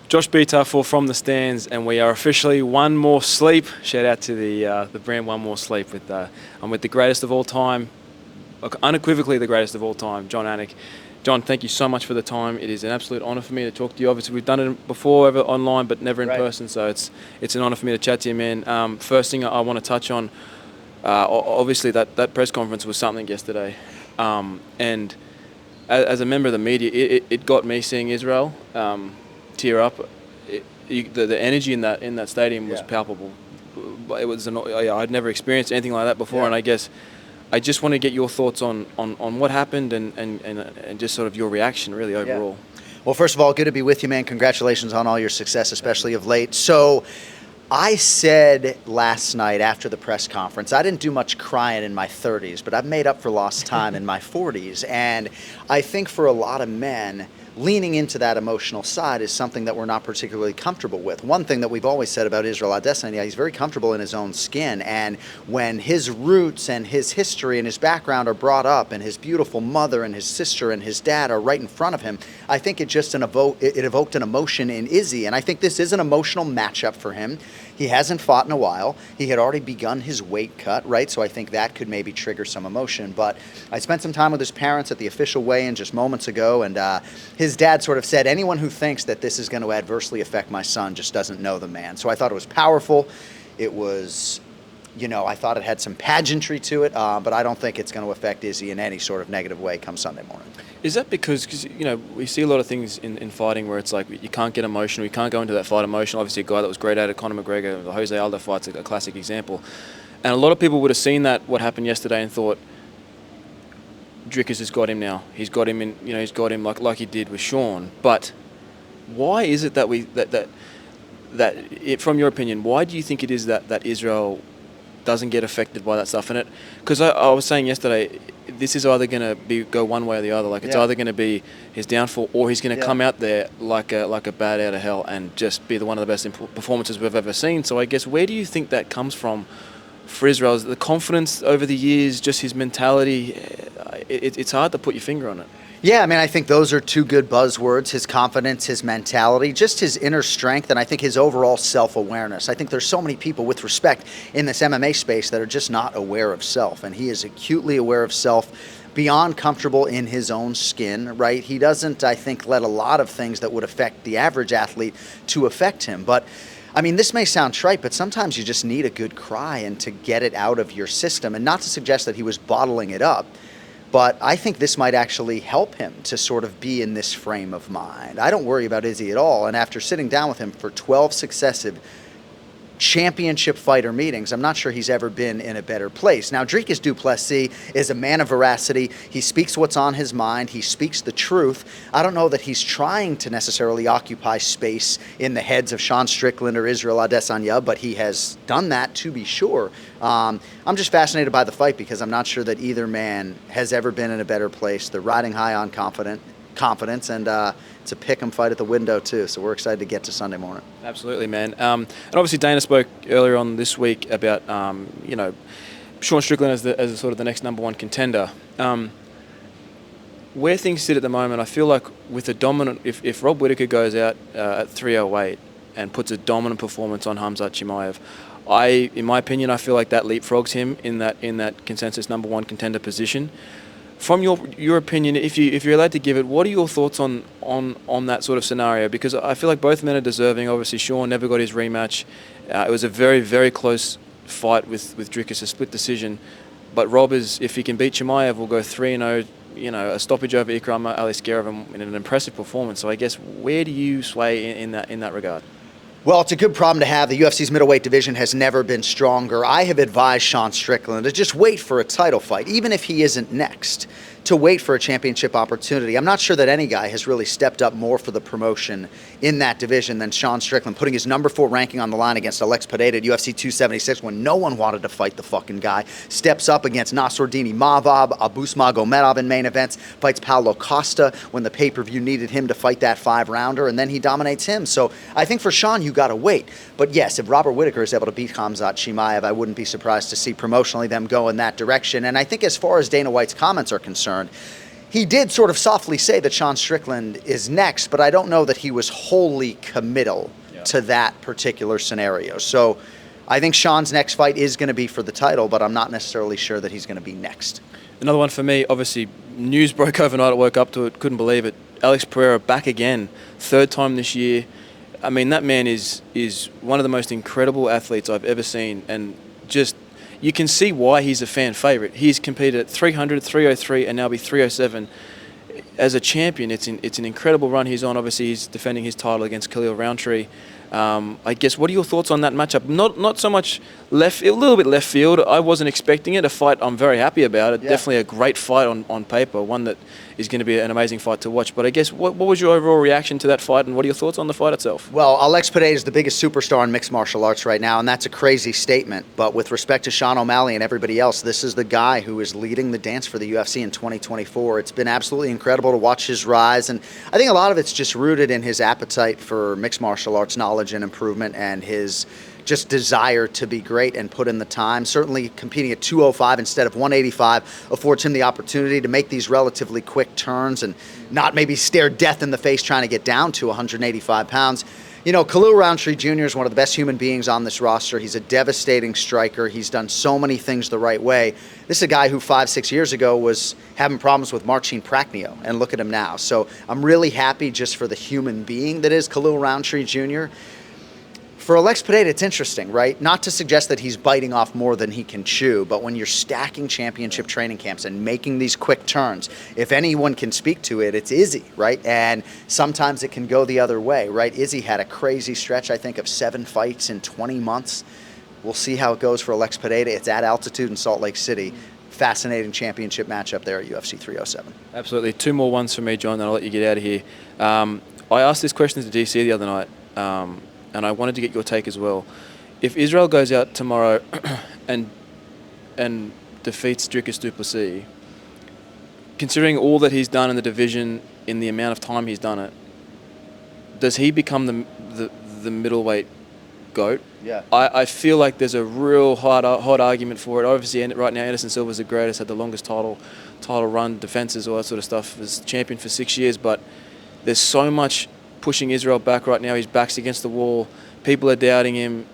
Josh Betar for From the Stands, and we are officially One More Sleep. Shout out to the brand One More Sleep. I'm with the greatest of all time, unequivocally the greatest of all time, Jon Anik. Jon, thank you so much for the time. It is an absolute honour for me to talk to you. Obviously, we've done it before over online, but never in person, so it's an honour for me to chat to you, man. First thing I want to touch on, obviously that press conference was something yesterday, and as a member of the media, it got me seeing Israel tear up. The energy in that stadium was palpable. It was I'd never experienced anything like that before, and I guess I just want to get your thoughts on what happened and just sort of your reaction really overall. Well, first of all, good to be with you, man. Congratulations on all your success, especially of late. So I said last night after the press conference, I didn't do much crying in my 30s, but I've made up for lost time in my 40s. And I think for a lot of men, leaning into that emotional side is something that we're not particularly comfortable with. One thing that we've always said about Israel Adesanya, he's very comfortable in his own skin, and when his roots and his history and his background are brought up, and his beautiful mother and his sister and his dad are right in front of him, I think it evoked an emotion in Izzy, and I think this is an emotional matchup for him. He hasn't fought in a while. He had already begun his weight cut, right? So I think that could maybe trigger some emotion. But I spent some time with his parents at the official weigh-in just moments ago, and his dad sort of said, anyone who thinks that this is going to adversely affect my son just doesn't know the man. So I thought it was powerful. It was, I thought it had some pageantry to it, but I don't think it's going to affect Izzy in any sort of negative way come Sunday morning. Is that because we see a lot of things in fighting where it's like you can't get emotional, you can't go into that fight emotional. Obviously, a guy that was great at it, Conor McGregor, the Jose Aldo fight's a classic example. And a lot of people would have seen what happened yesterday, and thought, Drickus has got him now. He's got him in, he's got him like he did with Sean. But why is it that from your opinion, why do you think it is that Israel doesn't get affected by that stuff in it? Because I was saying yesterday, this is either going to go one way or the other. Like it's either going to be his downfall, or he's going to come out there like a bat out of hell and just be one of the best performances we've ever seen. So I guess, where do you think that comes from for Israel? Is it the confidence over the years, just his mentality? It's hard to put your finger on it. Yeah, I mean, I think those are two good buzzwords: his confidence, his mentality, just his inner strength, and I think his overall self-awareness. I think there's so many people, with respect, in this MMA space that are just not aware of self, and he is acutely aware of self, beyond comfortable in his own skin, right? He doesn't, I think, let a lot of things that would affect the average athlete to affect him. But I mean, this may sound trite, but sometimes you just need a good cry and to get it out of your system, and not to suggest that he was bottling it up. But I think this might actually help him to sort of be in this frame of mind. I don't worry about Izzy at all. And after sitting down with him for 12 successive championship fighter meetings, I'm not sure he's ever been in a better place. Now, Dricus du Plessis is a man of veracity. He speaks what's on his mind. He speaks the truth. I don't know that he's trying to necessarily occupy space in the heads of Sean Strickland or Israel Adesanya, but he has done that, to be sure. I'm just fascinated by the fight because I'm not sure that either man has ever been in a better place. They're riding high on confidence, and it's a pick 'em fight at the window too. So we're excited to get to Sunday morning. Absolutely, man. And obviously Dana spoke earlier on this week about Sean Strickland as sort of the next number one contender. Where things sit at the moment, I feel like with a dominant, if Rob Whittaker goes out at 308 and puts a dominant performance on Khamzat Chimaev, in my opinion, I feel like that leapfrogs him in that consensus number one contender position. From your opinion, if you're allowed to give it, what are your thoughts on that sort of scenario? Because I feel like both men are deserving. Obviously, Sean never got his rematch. It was a very, very close fight with Dricus, a split decision. But Rob if he can beat Chimaev, will go 3-0. A stoppage over Ikram Aliskerov in an impressive performance. So I guess, where do you sway in that regard? Well, it's a good problem to have. The UFC's middleweight division has never been stronger. I have advised Sean Strickland to just wait for a title fight, even if he isn't next, to wait for a championship opportunity. I'm not sure that any guy has really stepped up more for the promotion in that division than Sean Strickland, putting his number 4 ranking on the line against Alex Pereira at UFC 276 when no one wanted to fight the fucking guy. Steps up against Nassourdini Mavab, Abus Magomedov in main events, fights Paulo Costa when the pay-per-view needed him to fight that 5-rounder, and then he dominates him. So I think for Sean, you got to wait. But yes, if Robert Whittaker is able to beat Khamzat Chimaev, I wouldn't be surprised to see promotionally them go in that direction. And I think as far as Dana White's comments are concerned, he did sort of softly say that Sean Strickland is next, but I don't know that he was wholly committal to that particular scenario. So I think Sean's next fight is going to be for the title, but I'm not necessarily sure that he's going to be next. Another one for me, obviously, news broke overnight. I woke up to it, couldn't believe it. Alex Pereira back again, third time this year. I mean, that man is one of the most incredible athletes I've ever seen, and just you can see why he's a fan favorite. He's competed at 300, 303, and now be 307 as a champion. It's an incredible run he's on. Obviously, he's defending his title against Khalil Rountree. I guess, what are your thoughts on that matchup? Not so much a little bit left field. I wasn't expecting it. A fight I'm very happy about. Yeah. Definitely a great fight on paper, one that is going to be an amazing fight to watch. But I guess, what was your overall reaction to that fight, and what are your thoughts on the fight itself? Well, Alex Pereira is the biggest superstar in mixed martial arts right now, and that's a crazy statement. But with respect to Sean O'Malley and everybody else, this is the guy who is leading the dance for the UFC in 2024. It's been absolutely incredible to watch his rise, and I think a lot of it's just rooted in his appetite for mixed martial arts knowledge and improvement, and his just desire to be great and put in the time. Certainly competing at 205 instead of 185 affords him the opportunity to make these relatively quick turns and not maybe stare death in the face trying to get down to 185 pounds. You know, Khalil Rountree Jr. is one of the best human beings on this roster. He's a devastating striker. He's done so many things the right way. This is a guy who 5-6 years ago was having problems with Marcin Prachnio, and look at him now. So I'm really happy just for the human being that is Khalil Rountree Jr. For Alex Pereira, it's interesting, right? Not to suggest that he's biting off more than he can chew, but when you're stacking championship training camps and making these quick turns, if anyone can speak to it, it's Izzy, right? And sometimes it can go the other way, right? Izzy had a crazy stretch, I think, of 7 fights in 20 months. We'll see how it goes for Alex Pereira. It's at altitude in Salt Lake City. Fascinating championship matchup there at UFC 307. Absolutely. 2 more ones for me, John, then I'll let you get out of here. I asked this question to DC the other night, and I wanted to get your take as well. If Israel goes out tomorrow and defeats Dricus du Plessis, considering all that he's done in the division in the amount of time he's done it, does he become the middleweight GOAT? Yeah. I feel like there's a real hot argument for it. Obviously, right now, Anderson Silva's the greatest, had the longest title run, defenses, all that sort of stuff, was champion for 6 years, but there's so much pushing Israel back right now. His back's against the wall. People are doubting him.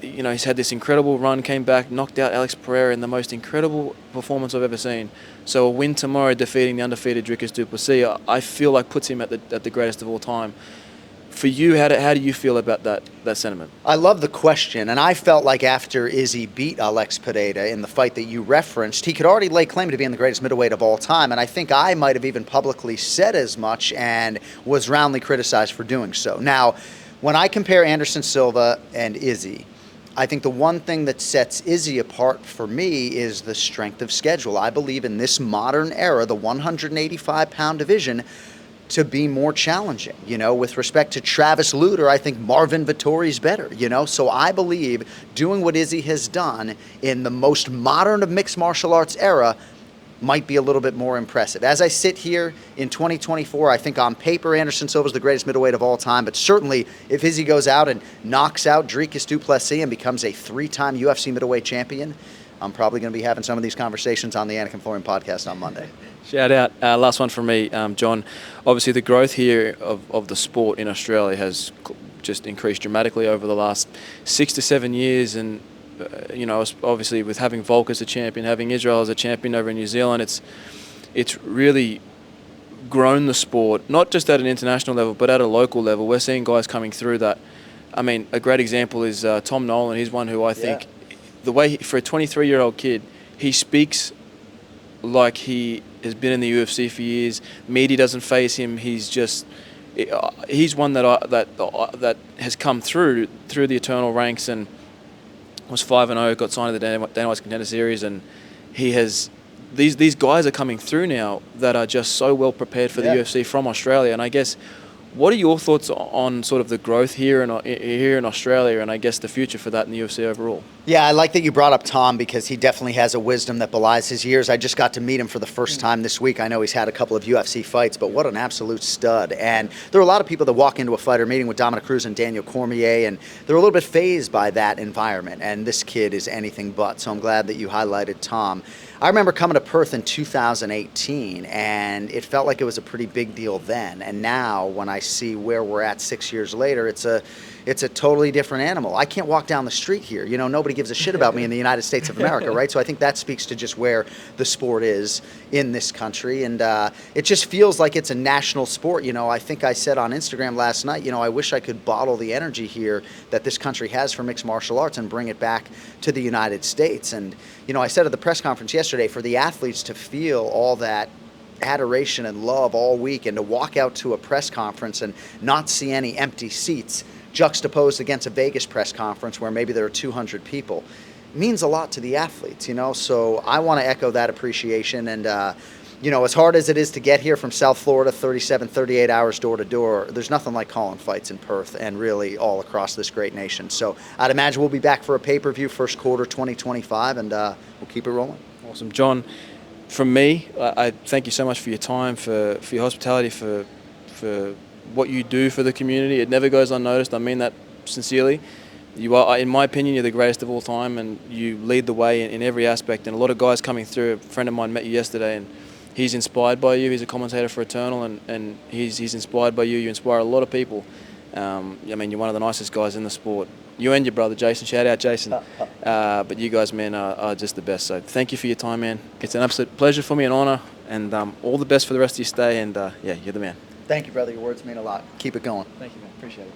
You know, he's had this incredible run, came back, knocked out Alex Pereira in the most incredible performance I've ever seen. So a win tomorrow defeating the undefeated Dricus du Plessis, I feel like puts him at the greatest of all time. For you, how do you feel about that sentiment? I love the question, and I felt like after Izzy beat Alex Pereira in the fight that you referenced, he could already lay claim to being the greatest middleweight of all time, and I think I might have even publicly said as much and was roundly criticized for doing so. Now, when I compare Anderson Silva and Izzy, I think the one thing that sets Izzy apart for me is the strength of schedule. I believe in this modern era, the 185-pound division, to be more challenging. You know, with respect to Travis Lutter, I think Marvin Vettori's better, you know? So I believe doing what Izzy has done in the most modern of mixed martial arts era might be a little bit more impressive. As I sit here in 2024, I think on paper Anderson Silva's the greatest middleweight of all time, but certainly if Izzy goes out and knocks out Dricus du Plessis and becomes a 3-time UFC middleweight champion, I'm probably going to be having some of these conversations on the Anik and Florian podcast on Monday. Shout out. Last one from me, John. Obviously, the growth here of the sport in Australia has just increased dramatically over the last 6 to 7 years. And, you know, obviously with having Volk as a champion, having Israel as a champion over in New Zealand, it's really grown the sport, not just at an international level, but at a local level. We're seeing guys coming through that. I mean, a great example is Tom Nolan. He's one who I think, the way for a 23-year-old kid, he speaks like he has been in the UFC for years. Media doesn't faze him. He's one that has come through the eternal ranks and was 5-0, got signed to the Dana White's Contender Series, and he has these guys are coming through now that are just so well prepared for the UFC from Australia. And I guess, what are your thoughts on sort of the growth here in Australia, and I guess the future for that in the UFC overall? Yeah, I like that you brought up Tom because he definitely has a wisdom that belies his years. I just got to meet him for the first time this week. I know he's had a couple of UFC fights, but what an absolute stud. And there are a lot of people that walk into a fighter meeting with Dominic Cruz and Daniel Cormier, and they're a little bit fazed by that environment. And this kid is anything but. So I'm glad that you highlighted Tom. I remember coming to Perth in 2018, and it felt like it was a pretty big deal then. And now, when I see where we're at 6 years later, it's a totally different animal. I can't walk down the street here. You know, nobody gives a shit about me in the United States of America, right? So I think that speaks to just where the sport is in this country. And it just feels like it's a national sport. You know, I think I said on Instagram last night, you know, I wish I could bottle the energy here that this country has for mixed martial arts and bring it back to the United States. And, you know, I said at the press conference yesterday, for the athletes to feel all that adoration and love all week and to walk out to a press conference and not see any empty seats juxtaposed against a Vegas press conference where maybe there are 200 people means a lot to the athletes, you know. So I want to echo that appreciation. And, you know, as hard as it is to get here from South Florida, 37, 38 hours door to door, there's nothing like calling fights in Perth and really all across this great nation. So I'd imagine we'll be back for a pay-per-view first quarter 2025, and we'll keep it rolling. Awesome. John, from me, I thank you so much for your time, for your hospitality, for what you do for the community. It never goes unnoticed. I mean that sincerely. You are, in my opinion, you're the greatest of all time, and you lead the way in every aspect. And a lot of guys coming through, a friend of mine met you yesterday, and he's inspired by you. He's a commentator for Eternal, and he's inspired by you. You inspire a lot of people. I mean, you're one of the nicest guys in the sport. You and your brother, Jason. Shout out, Jason. But you guys, man, are just the best. So thank you for your time, man. It's an absolute pleasure for me, an honor, and all the best for the rest of your stay. And, yeah, you're the man. Thank you, brother. Your words mean a lot. Keep it going. Thank you, man. Appreciate it.